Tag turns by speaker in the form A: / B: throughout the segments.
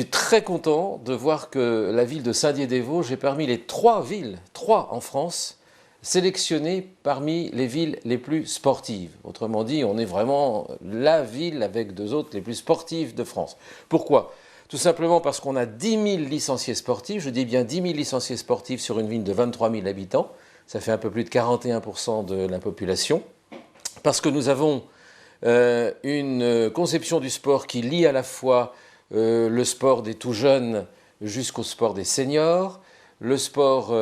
A: suis très content de voir que la ville de Saint-Dié-des-Vosges est parmi les 3 villes, 3 en France, sélectionnées parmi les villes les plus sportives. Autrement dit, on est vraiment la ville avec 2 autres les plus sportives de France. Pourquoi ? Tout simplement parce qu'on a 10 000 licenciés sportifs, je dis bien 10 000 licenciés sportifs sur une ville de 23 000 habitants, ça fait un peu plus de 41% de la population, parce que nous avons une conception du sport qui lie à la fois le sport des tout jeunes jusqu'au sport des seniors, le sport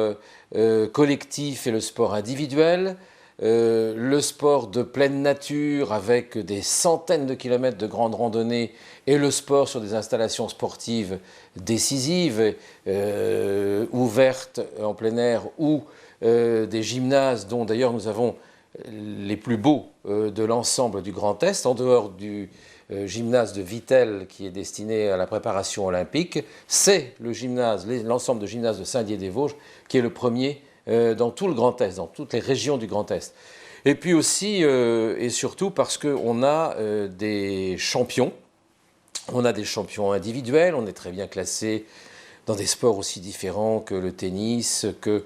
A: collectif et le sport individuel, le sport de pleine nature avec des centaines de kilomètres de grandes randonnées et le sport sur des installations sportives décisives, ouvertes en plein air ou des gymnases dont d'ailleurs nous avons les plus beaux de l'ensemble du Grand Est, en dehors du gymnase de Vittel qui est destiné à la préparation olympique, c'est l'ensemble de gymnase de Saint-Dié-des-Vosges qui est le premier dans tout le Grand Est, dans toutes les régions du Grand Est. Et puis aussi et surtout parce qu'on a des champions, on a des champions individuels, on est très bien classé dans des sports aussi différents que le tennis, que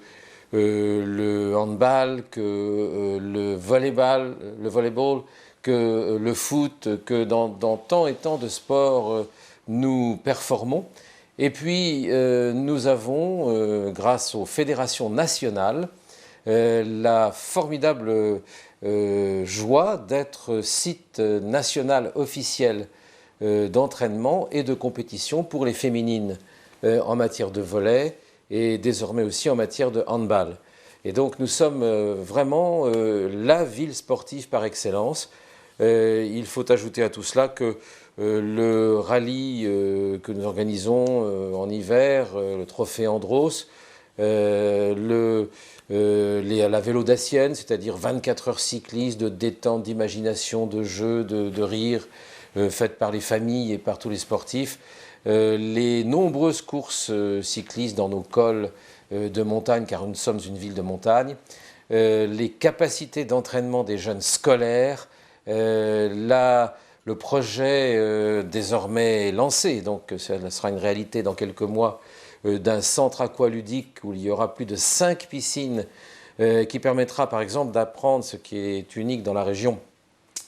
A: le handball, que le volleyball, que le foot, que dans tant et tant de sports nous performons. Et puis nous avons, grâce aux fédérations nationales, la formidable joie d'être site national officiel d'entraînement et de compétition pour les féminines en matière de volley et désormais aussi en matière de handball. Et donc nous sommes vraiment la ville sportive par excellence. Il faut ajouter à tout cela que le rallye que nous organisons en hiver, le trophée Andros, la vélo dacienne, c'est-à-dire 24 heures cyclistes de détente, d'imagination, de jeu, de rire, faites par les familles et par tous les sportifs, les nombreuses courses cyclistes dans nos cols de montagne, car nous sommes une ville de montagne, les capacités d'entraînement des jeunes scolaires, le projet désormais lancé, donc ça sera une réalité dans quelques mois, d'un centre aqualudique où il y aura plus de 5 piscines qui permettra par exemple d'apprendre ce qui est unique dans la région,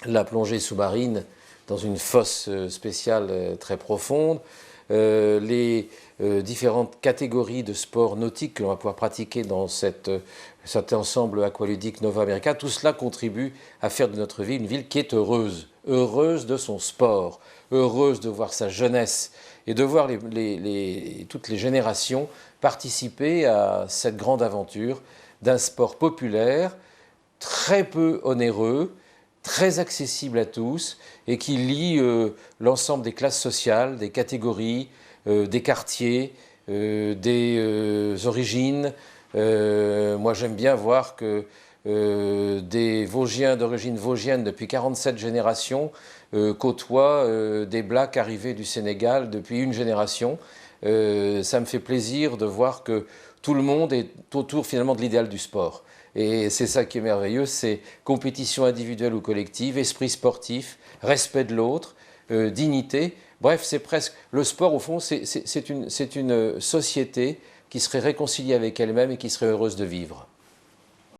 A: la plongée sous-marine dans une fosse spéciale très profonde, les différentes catégories de sports nautiques que l'on va pouvoir pratiquer dans cet ensemble aqualudique Nova America, tout cela contribue à faire de notre ville une ville qui est heureuse, heureuse de son sport, heureuse de voir sa jeunesse et de voir toutes les générations participer à cette grande aventure d'un sport populaire, très peu onéreux, très accessible à tous et qui lie l'ensemble des classes sociales, des catégories, des quartiers, des origines. Moi j'aime bien voir que des Vosgiens d'origine vosgienne depuis 47 générations côtoient des Blacks arrivés du Sénégal depuis une génération. Ça me fait plaisir de voir que tout le monde est autour finalement de l'idéal du sport. Et c'est ça qui est merveilleux, c'est compétition individuelle ou collective, esprit sportif, respect de l'autre, dignité. Bref, c'est presque... Le sport, au fond, c'est une société qui serait réconciliée avec elle-même et qui serait heureuse de vivre.